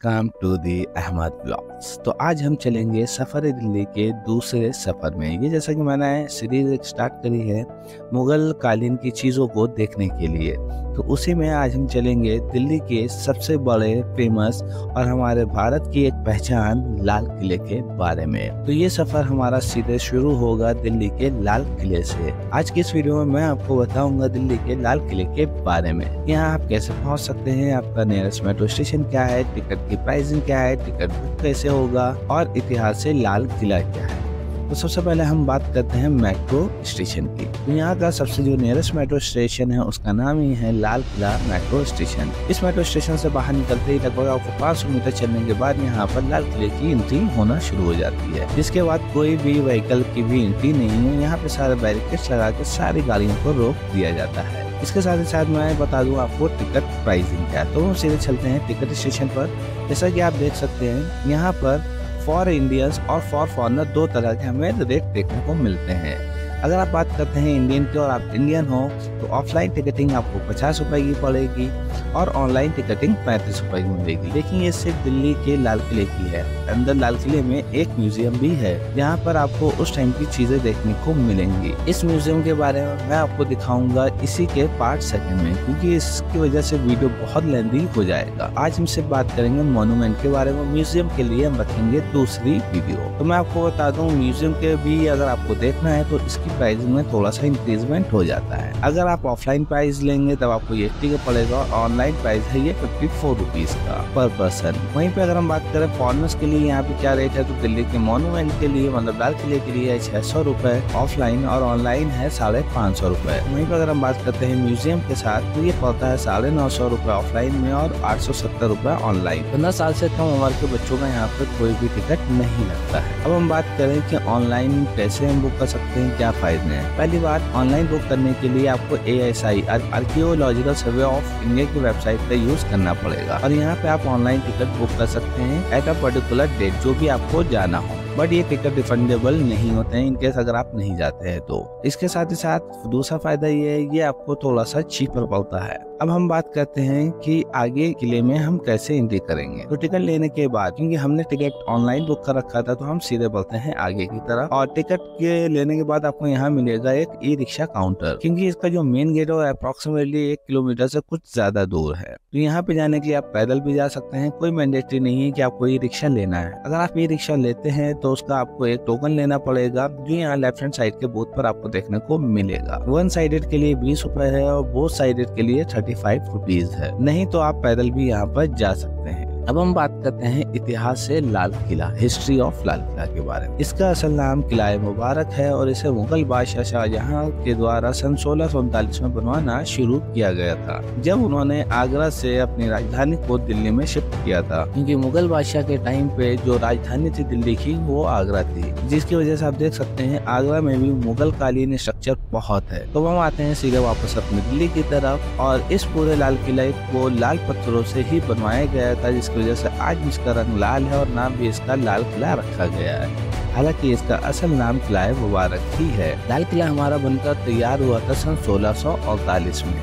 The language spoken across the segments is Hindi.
Welcome to the Ahmed blogs. तो आज हम चलेंगे सफ़र दिल्ली के दूसरे सफ़र में। ये जैसा कि मैंने सीरीज स्टार्ट करी है मुग़ल कालीन की चीज़ों को देखने के लिए, तो उसी में आज हम चलेंगे दिल्ली के सबसे बड़े फेमस और हमारे भारत की एक पहचान लाल किले के बारे में। तो ये सफ़र हमारा सीधे शुरू होगा दिल्ली के लाल किले से। आज की इस वीडियो में मैं आपको बताऊंगा दिल्ली के लाल किले के बारे में। यहाँ आप कैसे पहुँच सकते हैं, आपका नियरेस्ट मेट्रो स्टेशन क्या है, टिकट की प्राइसिंग क्या है, टिकट बुक कैसे होगा और इतिहास से लाल किला क्या है। तो सबसे पहले हम बात करते हैं मेट्रो स्टेशन की। तो यहाँ का सबसे जो नियरेस्ट मेट्रो स्टेशन है उसका नाम ही है लाल किला मेट्रो स्टेशन। इस मेट्रो स्टेशन से बाहर निकलते ही लगभग आपको 500 मीटर चलने के बाद यहाँ पर लाल किले की एंट्री होना शुरू हो जाती है, जिसके बाद कोई भी व्हीकल की भी एंट्री नहीं है। यहाँ पे सारे बैरिकेड्स लगा के सारी गाड़ियों को रोक दिया जाता है। इसके साथ ही साथ मैं बता दूं आपको टिकट प्राइसिंग क्या है। तो हम सीधे चलते हैं टिकट स्टेशन पर। जैसा कि आप देख सकते हैं यहाँ पर फॉर इंडियंस और फॉर फॉरनर दो तरह के हमें रेट देखने को मिलते हैं। अगर आप बात करते हैं इंडियन की और आप इंडियन हो तो ऑफलाइन टिकटिंग आपको 50 रुपए की पड़ेगी और ऑनलाइन टिकटिंग 35 रुपए की मिलेगी। लेकिन ये सिर्फ दिल्ली के लाल किले की है। अंदर लाल किले में एक म्यूजियम भी है जहाँ पर आपको उस टाइम की चीजें देखने को मिलेंगी। इस म्यूजियम के बारे में मैं आपको दिखाऊंगा इसी के पार्ट सेकंड में, क्योंकि इसकी वजह से वीडियो बहुत लेंथी हो जाएगा। आज हम सिर्फ बात करेंगे मॉन्यूमेंट के बारे में। म्यूजियम के लिए हम रखेंगे दूसरी वीडियो। तो मैं आपको बता दूं म्यूजियम के भी अगर आपको देखना है तो इसकी प्राइस में थोड़ा सा इंक्रीजमेंट हो जाता है। अगर आप ऑफलाइन प्राइस लेंगे तब आपको ये टिकट पड़ेगा और ऑनलाइन प्राइस है ये 54 रुपीज का पर पर्सन। वहीं पे अगर हम बात करें फॉरनर्स के लिए यहाँ पे क्या रेट है, तो दिल्ली के मॉन्यूमेंट के लिए मतलब लाल किले के लिए है 600 रुपए ऑफलाइन और ऑनलाइन है 550 रुपए। वहीं पे अगर हम बात करते हैं म्यूजियम के साथ तो ये पड़ता है 950 रुपए ऑफलाइन में और 870 रुपए ऑनलाइन। 15 साल से कम उम्र के बच्चों का यहाँ पे कोई भी टिकट नहीं लगता है। अब हम बात करें कि ऑनलाइन कैसे हम बुक कर सकते हैं, क्या फायदे हैं। पहली बात, ऑनलाइन बुक करने के लिए आपको ASI archaeological survey of India की वेबसाइट का यूज करना पड़ेगा और यहाँ पे आप ऑनलाइन टिकट बुक कर सकते हैं एट अ पर्टिकुलर डेट जो भी आपको जाना हो। बट ये टिकट रिफंडेबल नहीं होते हैं इनकेस अगर आप नहीं जाते हैं तो। इसके साथ ही साथ दूसरा फायदा ये है ये आपको थोड़ा सा चीपर पड़ता है। अब हम बात करते हैं कि आगे किले में हम कैसे एंट्री करेंगे। तो टिकट लेने के बाद, क्योंकि हमने टिकट ऑनलाइन बुक कर रखा था, तो हम सीधे बढ़ते हैं आगे की तरफ। और टिकट के लेने के बाद आपको यहाँ मिलेगा एक ई-रिक्शा काउंटर, क्योंकि इसका जो मेन गेट है अप्रोक्सीमेटली 1 किलोमीटर से कुछ ज्यादा दूर है। तो यहाँ पे जाने के लिए आप पैदल भी जा सकते हैं, कोई मैंडेटरी नहीं है कि आपको ई रिक्शा लेना है। अगर आप ई रिक्शा लेते हैं तो उसका आपको एक टोकन लेना पड़ेगा जो यहाँ लेफ्ट हैंड साइड के बूथ पर आपको देखने को मिलेगा। वन साइडेड के लिए 20 रुपए है और बोथ साइडेड के लिए 35 रुपीज है। नहीं तो आप पैदल भी यहाँ पर जा सकते हैं। अब हम बात करते हैं इतिहास से लाल किला, हिस्ट्री ऑफ लाल किला के बारे में। इसका असल नाम किला मुबारक है और इसे मुगल बादशाह शाहजहां के द्वारा सन 1639 में बनवाना शुरू किया गया था, जब उन्होंने आगरा से अपनी राजधानी को दिल्ली में शिफ्ट किया था। क्योंकि मुगल बादशाह के टाइम पे जो राजधानी थी दिल्ली की वो आगरा थी, जिसकी वजह से आप देख सकते हैं आगरा में भी मुगल कालीन स्ट्रक्चर बहुत है। तो हम आते हैं सीधे वापस अपनी दिल्ली की तरफ और इस पूरे लाल किले को लाल पत्थरों से ही बनवाया गया था, जिसकी वजह से आज इसका रंग लाल है और नाम भी इसका लाल किला रखा गया है। हालांकि इसका असल नाम किला मुबारक ही है। लाल किला हमारा बनकर तैयार हुआ था सन 1648 में,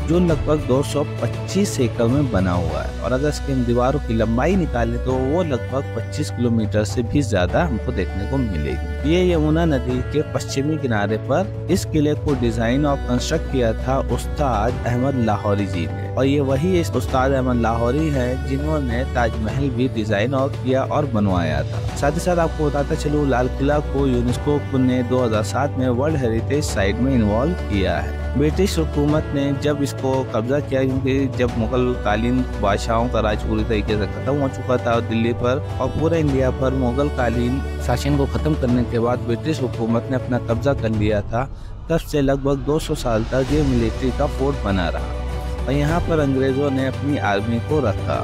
जो लगभग 225 एकड़ में बना हुआ है। और अगर इसकी दीवारों की लंबाई निकालें तो वो लगभग 25 किलोमीटर से भी ज्यादा हमको देखने को मिलेगी। ये यमुना नदी के पश्चिमी किनारे पर इस किले को डिजाइन और कंस्ट्रक्ट किया था उस्ताद अहमद लाहौरी जी ने, और ये वही इस उस्ताद अहमद लाहौरी है जिन्होंने ताजमहल भी डिजाइन और किया और बनवाया था। साथ ही साथ आपको बताता चलूं लाल किला को यूनेस्को ने 2007 में वर्ल्ड हेरिटेज साइट में इन्वॉल्व किया है। ब्रिटिश हुकूमत ने जब इसको कब्जा किया, क्योंकि जब मुगल कालीन बादशाहों का राज पूरी तरीके से खत्म हो चुका था दिल्ली पर और पूरे इंडिया पर मुगल कालीन शासन को खत्म करने के बाद ब्रिटिश हुकूमत ने अपना कब्जा कर लिया था, तब से लगभग 200 साल तक ये मिलिट्री का फोर्ट बना रहा और यहाँ पर अंग्रेजों ने अपनी आर्मी को रखा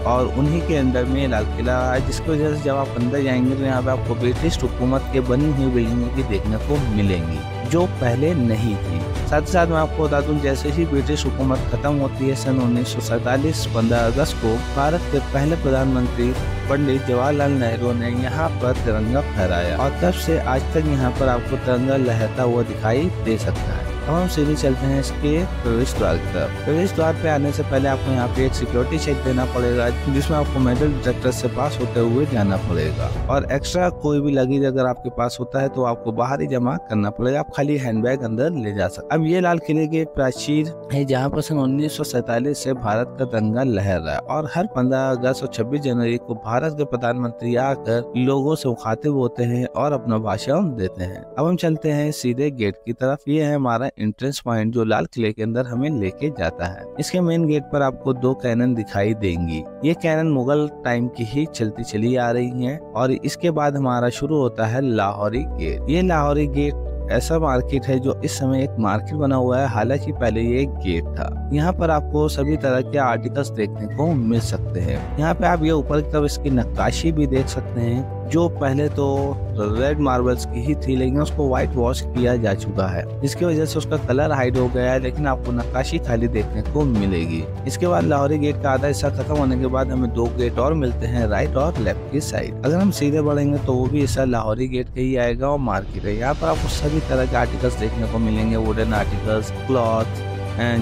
और उन्हीं के अंदर में लाल किला है, जिसकी वजह से जब आप अंदर जाएंगे तो यहाँ पे आपको ब्रिटिश हुकूमत के बनी हुई बिल्डिंगें भी देखने को मिलेंगी जो पहले नहीं थी। साथ ही साथ मैं आपको बता दूं जैसे ही ब्रिटिश हुकूमत खत्म होती है सन 1947 15 अगस्त को भारत के पहले प्रधानमंत्री पंडित जवाहरलाल नेहरू ने यहाँ पर तिरंगा फहराया और तब से आज तक यहाँ पर आपको तिरंगा लहरता हुआ दिखाई दे सकता है। अब हम सीधे चलते हैं इसके प्रवेश द्वार की तरफ। प्रवेश द्वार पे आने से पहले आपको यहाँ पे एक सिक्योरिटी चेक देना पड़ेगा, जिसमें आपको मेटल डिटेक्टर से पास होते हुए जाना पड़ेगा, और एक्स्ट्रा कोई भी लगेज अगर आपके पास होता है तो आपको बाहर ही जमा करना पड़ेगा। आप खाली हैंडबैग अंदर ले जा सकते। अब ये लाल किले के प्राचीर है जहाँ पर सन 1947 से भारत का तिरंगा लहर रहा है, और हर 15 अगस्त और 26 जनवरी को भारत के प्रधानमंत्री आकर लोगों से मुखातिब होते हैं और अपना भाषण देते हैं। अब हम चलते हैं सीधे गेट की तरफ। ये है हमारा एंट्रेंस पॉइंट जो लाल किले के अंदर हमें लेके जाता है। इसके मेन गेट पर आपको 2 कैनन दिखाई देंगी। ये कैनन मुगल टाइम की ही चलती चली आ रही हैं, और इसके बाद हमारा शुरू होता है लाहौरी गेट। ये लाहौरी गेट ऐसा मार्केट है जो इस समय एक मार्केट बना हुआ है, हालांकि पहले ये एक गेट था। यहाँ पर आपको सभी तरह के आर्टिकल्स देखने को मिल सकते हैं। यहाँ पे आप ये ऊपर की तरफ इसकी नक्काशी भी देख सकते हैं, जो पहले तो रेड मार्बल्स की ही थी, लेकिन उसको व्हाइट वॉश किया जा चुका है, जिसकी वजह से उसका कलर हाइड हो गया है, लेकिन आपको नक्काशी खाली देखने को मिलेगी। इसके बाद लाहौरी गेट का आधा हिस्सा खत्म होने के बाद हमें 2 गेट और मिलते हैं, राइट और लेफ्ट की साइड। अगर हम सीधे बढ़ेंगे तो वो भी हिस्सा लाहौरी गेट का ही आएगा और मार्केट है। यहाँ पर आपको सभी तरह के आर्टिकल्स देखने को मिलेंगे, wooden articles, cloth,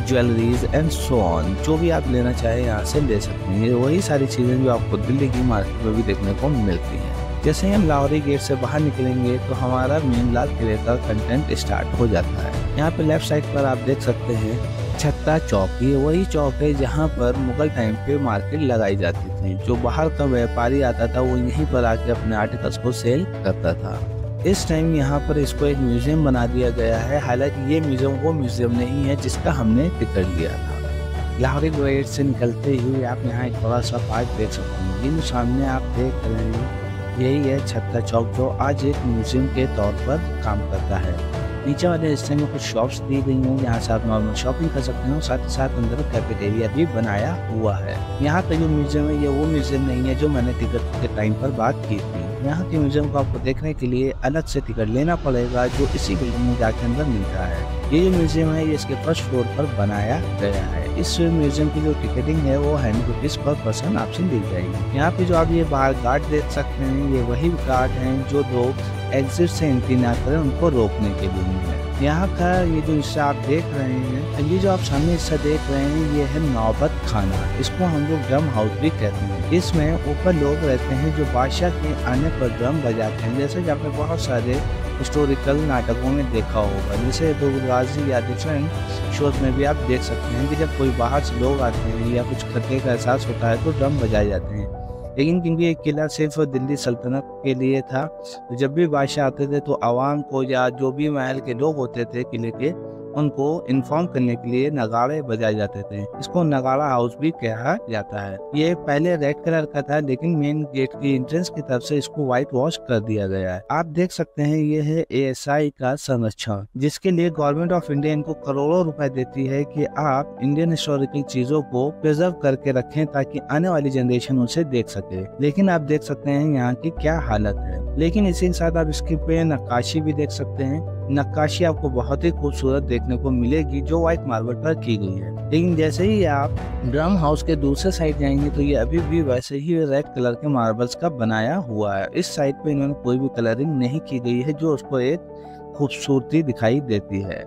jewelleries and so on. जो भी आप लेना चाहे यहाँ से ले सकते हैं। वही सारी चीजें जो आपको दिल्ली की मार्केट में भी देखने को मिलती हैं। जैसे ही हम लाहौरी गेट से बाहर निकलेंगे तो हमारा मेन लाल किले का कंटेंट स्टार्ट हो जाता है। यहाँ पे लेफ्ट साइड पर आप देख सकते हैं छत्ता चौक। ये वही चौक है जहाँ पर मुगल टाइम पे मार्केट लगाई जाती थी। जो बाहर का व्यापारी आता था वो यहीं पर आके अपने आर्टिकल्स को सेल करता था। इस टाइम यहाँ पर इसको एक म्यूजियम बना दिया गया है, हालांकि ये म्यूजियम वो म्यूजियम नहीं है जिसका हमने टिकट लिया था। लाहौरी गेट से निकलते हुए आप यहाँ एक बड़ा सा पार्क देख सकते हैं। ये सामने आप देख रहे हैं यही है छत्ता चौक, जो आज एक म्यूजियम के तौर पर काम करता है। नीचे वाले हिस्से में कुछ शॉप्स दी गई हैं, यहाँ से आप नॉर्मल शॉपिंग कर सकते हैं, और साथ ही साथ अंदर कैफेटेरिया भी बनाया हुआ है। यहाँ का जो म्यूजियम है ये वो म्यूजियम नहीं है जो मैंने टिकट के टाइम पर बात की थी। यहाँ के म्यूजियम को आपको देखने के लिए अलग से टिकट लेना पड़ेगा, जो इसी बिल्डिंग में जाके अंदर मिलता है। ये जो म्यूजियम है ये इसके फर्स्ट फ्लोर पर बनाया गया है। इस म्यूजियम की जो टिकटिंग है वो ₹100 पर पर्सन आपसे दी जाएगी। यहाँ पे जो आप ये बाहर गार्ड देख सकते हैं, ये वही गार्ड हैं जो लोग एग्जिट से एंट्री ना करें उनको रोकने के लिए है। यहाँ का ये जो हिस्सा आप देख रहे हैं, ये जो आप सामने हिस्सा देख रहे हैं, ये है नौबत खाना। इसको हम लोग ड्रम हाउस भी कहते हैं। इसमें ऊपर लोग रहते हैं जो बादशाह के आने पर ड्रम बजाते हैं, जैसे कि आपने बहुत सारे हिस्टोरिकल नाटकों में देखा होगा, जैसे दुर्गाजी या डिफरेंट शोज में भी आप देख सकते हैं कि जब कोई बाहर से लोग आते हैं या कुछ खतरे का एहसास होता है तो ड्रम बजाए जाते हैं। लेकिन क्योंकि ये किला सिर्फ दिल्ली सल्तनत के लिए था, तो जब भी बादशाह आते थे तो आवाम को या जो भी महल के लोग होते थे किले के, उनको इन्फॉर्म करने के लिए नगाड़े बजाए जाते थे। इसको नगाड़ा हाउस भी कहा जाता है। ये पहले रेड कलर का था, लेकिन मेन गेट की एंट्रेंस की तरफ से इसको व्हाइट वॉश कर दिया गया है। आप देख सकते हैं ये है ASI का संरक्षण, जिसके लिए गवर्नमेंट ऑफ इंडिया इनको करोड़ों रुपए देती है कि आप इंडियन हिस्टोरिकल चीजों को प्रिजर्व करके रखें ताकि आने वाली जनरेशन उसे देख सके। लेकिन आप देख सकते हैं यहाँ की क्या हालत है। लेकिन इसी के साथ आप इसके पे नक्काशी भी देख सकते हैं। नक्काशी आपको बहुत ही खूबसूरत देखने को मिलेगी जो व्हाइट मार्बल पर की गई है। लेकिन जैसे ही आप ड्रम हाउस के दूसरे साइड जाएंगे तो ये अभी भी वैसे ही रेड कलर के मार्बल्स का बनाया हुआ है। इस साइड पे इन्होंने कोई भी कलरिंग नहीं की गई है जो उसको एक खूबसूरती दिखाई देती है।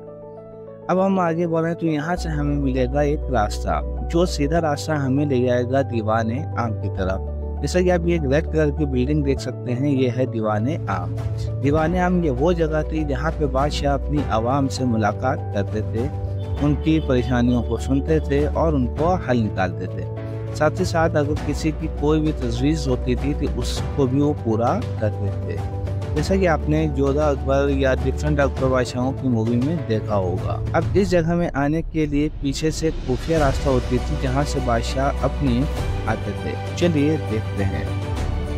अब हम आगे बढ़े तो यहाँ से हमें मिलेगा एक रास्ता जो सीधा रास्ता हमें ले जाएगा दीवाने आम की तरफ। जैसा कि आप ये एक रेड कलर की बिल्डिंग देख सकते हैं, ये है दीवाने आम। दीवाने आम ये वो जगह थी जहाँ पे बादशाह अपनी आवाम से मुलाकात करते थे, उनकी परेशानियों को सुनते थे और उनको हल निकालते थे। साथ ही साथ अगर किसी की कोई भी तजवीज़ होती थी तो उसको भी वो पूरा करते थे। जैसा कि आपने जोधा अकबर या डिफरेंट अकबर बादशाहों की मूवी में देखा होगा। अब इस जगह में आने के लिए पीछे से खुफिया रास्ता होती थी जहाँ से बादशाह अपनी आते थे। चलिए देखते हैं।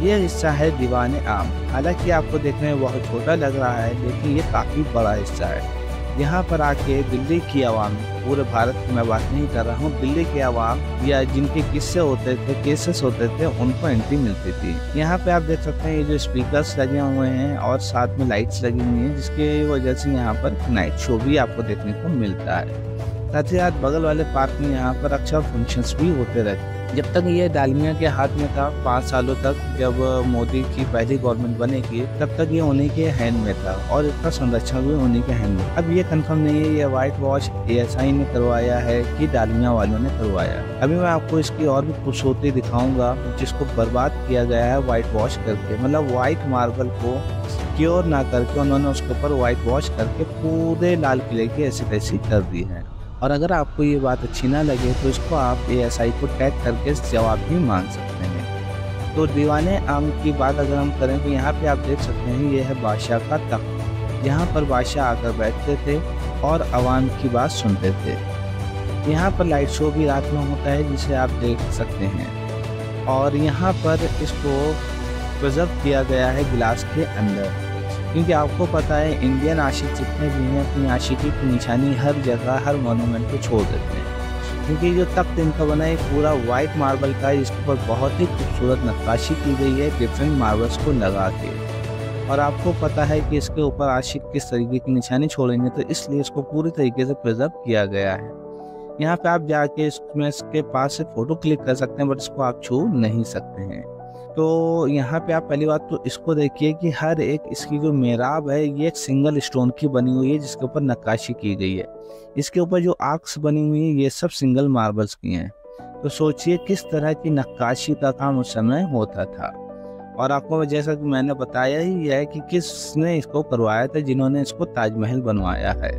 ये हिस्सा है दीवाने आम। हालांकि आपको देखने में बहुत छोटा लग रहा है, लेकिन ये काफ़ी बड़ा हिस्सा है। यहाँ पर आके दिल्ली की आवाम, पूरे भारत की मैं बात नहीं कर रहा हूँ, दिल्ली के आवाम या जिनके किस्से होते थे, केसेस होते थे, उनको एंट्री मिलती थी। यहाँ पे आप देख सकते हैं ये जो स्पीकर्स लगे हुए हैं और साथ में लाइट्स लगी हुई हैं, जिसकी वजह से यहाँ पर नाइट शो भी आपको देखने को मिलता है। साथ ही साथ बगल वाले पार्क में यहाँ पर अक्सर फंक्शंस भी होते रहते हैं। जब तक ये डालमिया के हाथ में था 5 सालों तक, जब मोदी की पहली गवर्नमेंट बनेगी तब तक ये उन्हीं के हैंड में था और इसका संरक्षण भी उन्हीं के हैंड में। अब ये कंफर्म नहीं है ये व्हाइट वॉश ASI ने करवाया है कि डालमिया वालों ने करवाया। अभी मैं आपको इसकी और भी खूबसूरती दिखाऊंगा जिसको बर्बाद किया गया है व्हाइट वॉश करके, मतलब व्हाइट मार्बल को क्योर ना करके उन्होंने उसके ऊपर व्हाइट वॉश करके पूरे लाल किले की ऐसी तैसी कर दी है। और अगर आपको ये बात अच्छी ना लगे तो इसको आप ASI को टैग करके जवाब भी मांग सकते हैं। तो दीवाने आम की बात अगर हम करें तो यहाँ पे आप देख सकते हैं ये है बादशाह का तख्त। यहाँ पर बादशाह आकर बैठते थे और आवाम की बात सुनते थे। यहाँ पर लाइट शो भी रात में होता है जिसे आप देख सकते हैं। और यहाँ पर इसको प्रिजर्व किया गया है गिलास के अंदर, क्योंकि आपको पता है इंडियन आशिक जितने भी हैं अपनी आशिकी की निशानी हर जगह हर मोनूमेंट पे छोड़ देते हैं। क्योंकि जो तख्त इनका बना है पूरा वाइट मार्बल का है, इसके ऊपर बहुत ही खूबसूरत नक्काशी की गई है डिफरेंट मार्बल्स को लगा के। और आपको पता है कि इसके ऊपर आशिक किस तरीके की निशानी छोड़ेंगे, तो इसलिए इसको पूरी तरीके से प्रिजर्व किया गया है। यहाँ पे आप जाके इसके पास से फोटो क्लिक कर सकते हैं, बट इसको आप छू नहीं सकते हैं। तो यहाँ पे आप पहली बात तो इसको देखिए कि हर एक इसकी जो मेहराब है ये एक सिंगल स्टोन की बनी हुई है जिसके ऊपर नक्काशी की गई है। इसके ऊपर जो आर्क्स बनी हुई है ये सब सिंगल मार्बल्स की हैं। तो सोचिए किस तरह की नक्काशी का काम उस समय होता था। और आपको जैसा कि मैंने बताया ही है कि किसने इसको करवाया था, जिन्होंने इसको ताजमहल बनवाया है।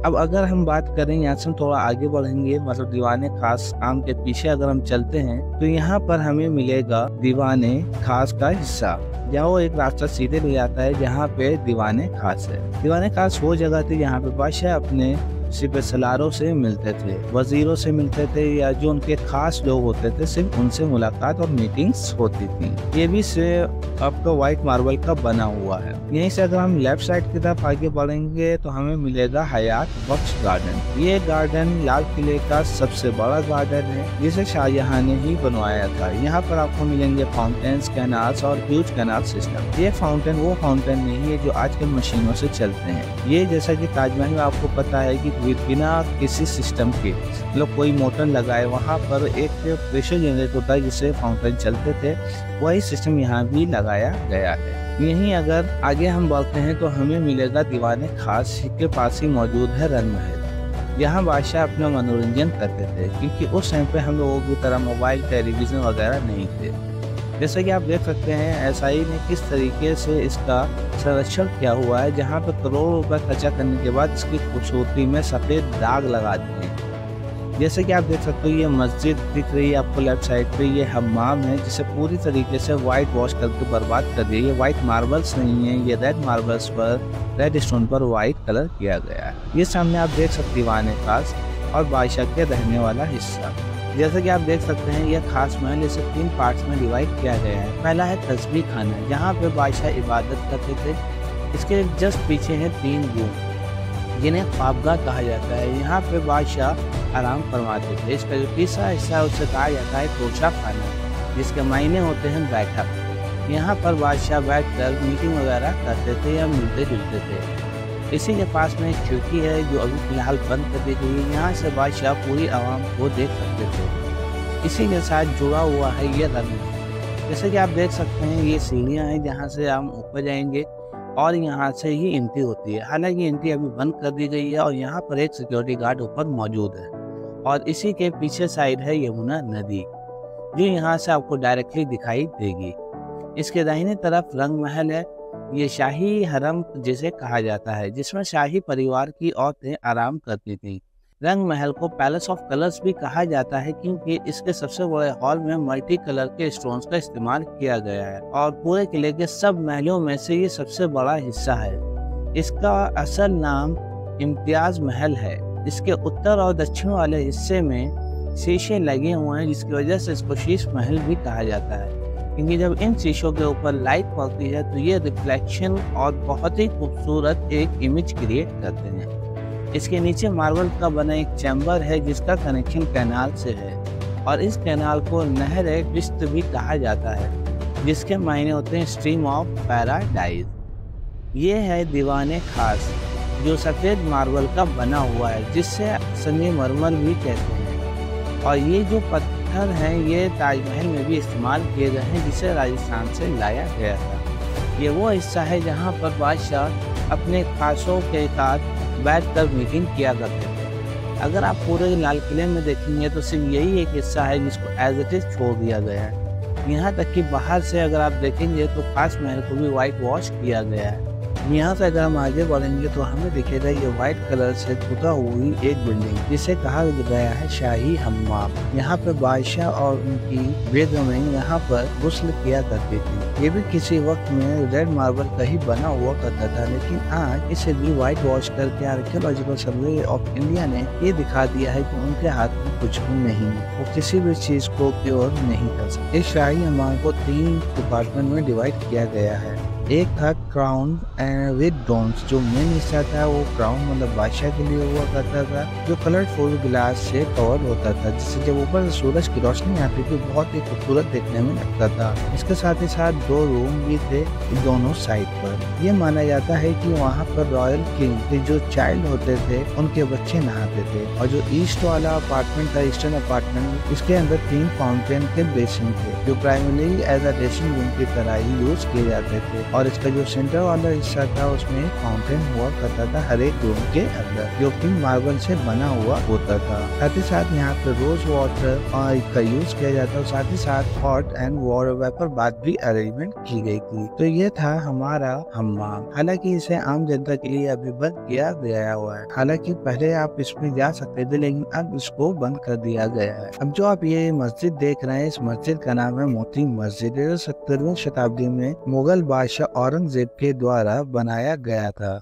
अब अगर हम बात करें यहाँ से हम थोड़ा आगे बढ़ेंगे, मतलब दीवाने खास आम के पीछे अगर हम चलते हैं तो यहाँ पर हमें मिलेगा दीवाने खास का हिस्सा, जहाँ वो एक रास्ता सीधे ले जाता है जहाँ पे दीवाने खास है। दीवाने खास वो जगह थी जहाँ पे बादशाह अपने सिर्फ सलारों से मिलते थे, वजीरों से मिलते थे, या जो उनके खास लोग होते थे सिर्फ उनसे मुलाकात और मीटिंग्स होती थी। ये भी सिर्फ आपका व्हाइट मार्बल का बना हुआ है। यहीं से अगर हम लेफ्ट साइड की तरफ आगे बढ़ेंगे तो हमें मिलेगा हयात बख्श गार्डन। ये गार्डन लाल किले का सबसे बड़ा गार्डन है जिसे शाहजहां ने ही बनवाया था। यहाँ पर आपको मिलेंगे फाउंटेन्स, कैनाल्स और ह्यूज कैनाल सिस्टम। ये फाउंटेन वो फाउंटेन नहीं है जो आजकल मशीनों से चलते हैं। ये जैसा कि ताजमहल में आपको पता है कि बिना किसी सिस्टम के, मतलब कोई मोटर लगाए, वहाँ पर एक प्रेशर जनरेट होता है जिससे फाउंटेन चलते थे, वही सिस्टम यहाँ भी लगाया गया है। यहीं अगर आगे हम बढ़ते हैं तो हमें मिलेगा दीवाने खास के पास ही मौजूद है रंग महल। यहाँ बादशाह अपना मनोरंजन करते थे, क्योंकि उस टाइम पे हम लोगों की तरह मोबाइल, टेलीविज़न वगैरह नहीं थे। जैसा कि आप देख सकते हैं SI ने किस तरीके से इसका संरक्षण किया हुआ है, जहाँ पर करोड़ों रुपए खर्चा करने के बाद इसकी खूबसूरती में सफ़ेद दाग लगा दिए हैं। जैसे कि आप देख सकते हो ये मस्जिद दिख रही है आपको लेफ्ट साइड पे, ये हम्माम है जिसे पूरी तरीके से वाइट वॉश करके बर्बाद कर दिया। ये वाइट मार्बल्स नहीं है, ये रेड मार्बल्स पर, रेड स्टोन पर वाइट कलर किया गया है। ये सामने आप देख सकते दीवाने खास और बादशाह के रहने वाला हिस्सा। जैसा कि आप देख सकते हैं यह खास महल इसे 3 पार्ट्स में डिवाइड किया गया है। पहला है तस्बीह खाना, जहाँ पे बादशाह इबादत करते थे। इसके जस्ट पीछे है 3 रूम जिन्हें ख्वाबगाह कहा जाता है। यहाँ पे बादशाह आराम फरमाते थे। इसका जो तीसरा हिस्सा है उसे कहा जाता है तोशा खाना, जिसके मायने होते हैं बैठक। यहाँ पर बादशाह बैठकर मीटिंग वगैरह करते थे या मिलते जुलते थे। इसी के पास में एक खिड़की है जो अभी फिलहाल बंद कर दी गई है। यहाँ से बादशाह पूरी आवाम को देख सकते थे। इसी के साथ जुड़ा हुआ है ये रंग। जैसे कि आप देख सकते हैं ये सीढ़ियाँ हैं जहाँ से हम ऊपर जाएंगे और यहाँ से ही एंट्री होती है। हालांकि एंट्री अभी बंद कर दी गई है और यहाँ पर एक सिक्योरिटी गार्ड ऊपर मौजूद है। और इसी के पीछे साइड है यमुना नदी जो यहाँ से आपको डायरेक्टली दिखाई देगी। इसके दाहिने तरफ रंग महल है। ये शाही हरम जिसे कहा जाता है, जिसमें शाही परिवार की औरतें आराम करती थीं। रंग महल को पैलेस ऑफ कलर्स भी कहा जाता है क्योंकि इसके सबसे बड़े हॉल में मल्टी कलर के स्टोन्स का इस्तेमाल किया गया है और पूरे किले के सब महलों में से ये सबसे बड़ा हिस्सा है। इसका असल नाम इम्तियाज महल है। इसके उत्तर और दक्षिण वाले हिस्से में शीशे लगे हुए हैं, जिसकी वजह से इसको शीश महल भी कहा जाता है, क्योंकि जब इन शीशों के ऊपर लाइट पड़ती है तो ये रिफ्लेक्शन और बहुत ही खूबसूरत एक इमेज क्रिएट करते हैं। इसके नीचे मार्बल का बना एक चैम्बर है जिसका कनेक्शन कैनाल से है और इस कैनाल को नहर विस्त भी कहा जाता है, जिसके मायने होते हैं स्ट्रीम ऑफ पैराडाइज। ये है दीवाने खास जो सफ़ेद मार्बल का बना हुआ है, जिससे संगमरमर भी कहते हैं। और ये जो पत्थर हैं ये ताजमहल में भी इस्तेमाल किए गए हैं, जिसे राजस्थान से लाया गया था। ये वो हिस्सा है जहाँ पर बादशाह अपने खासों के साथ बैठकर मीटिंग किया करते थे। अगर आप पूरे लाल किले में देखेंगे तो सिर्फ यही एक हिस्सा है जिसको एज इट इज छोड़ दिया गया है। यहाँ तक कि बाहर से अगर आप देखेंगे तो खास महल को भी व्हाइट वॉश किया गया है। यहाँ से अगर हम आगे बढ़ेंगे तो हमें दिखेगा ये व्हाइट कलर से पुता हुई एक बिल्डिंग, जिसे कहा गया है शाही हम्माम। यहाँ पर बादशाह और उनकी बेगमें यहाँ पर गुस्ल किया करती थी। ये भी किसी वक्त में रेड मार्बल का ही बना हुआ करता था, लेकिन आज इसे भी व्हाइट वॉश करके आर्कियोलॉजिकल सर्वे ऑफ इंडिया ने ये दिखा दिया है कि उनके हाथ में कुछ भी नहीं है, वो किसी भी चीज को प्योर नहीं कर सकते। इस शाही हम्माम को 3 डिपार्टमेंट में डिवाइड किया गया है। एक था क्राउन एंड विद डोम्स, जो मेन हिस्सा था वो क्राउन मतलब बादशाह के लिए हुआ करता था, जो कलरफुल ग्लास से कवर होता था, जिससे जब ऊपर से सूरज की रोशनी आती थी बहुत ही खूबसूरत देखने में लगता था। इसके साथ ही साथ 2 रूम भी थे दोनों साइड पर। ये माना जाता है कि वहाँ पर रॉयल किंग के जो चाइल्ड होते थे उनके बच्चे नहाते थे। और जो ईस्ट वाला अपार्टमेंट था, ईस्टर्न अपार्टमेंट, इसके अंदर 3 फाउंटेन के बेसिन थे, जो primarily as a dressing room की तरह ही यूज किए जाते थे। और इसका जो सेंटर वाला हिस्सा था उसमें फाउंटेन हुआ करता था हर एक रूम के अंदर, जो कि मार्बल से बना हुआ होता था। साथ ही साथ यहाँ पे रोज वाटर का यूज किया जाता है, साथ ही साथ hot and water vapour bath भी अरेंजमेंट की गई थी। तो ये था हमारा हम्माम। हालांकि इसे आम जनता के लिए अभी बंद किया गया हुआ है। हालांकि पहले आप इसमें जा सकते थे, लेकिन अब इसको बंद कर दिया गया है। अब जो आप ये मस्जिद देख रहे हैं, इस मस्जिद का नाम है मोती मस्जिद। 17वीं शताब्दी में मुगल बादशाह औरंगजेब के द्वारा बनाया गया था।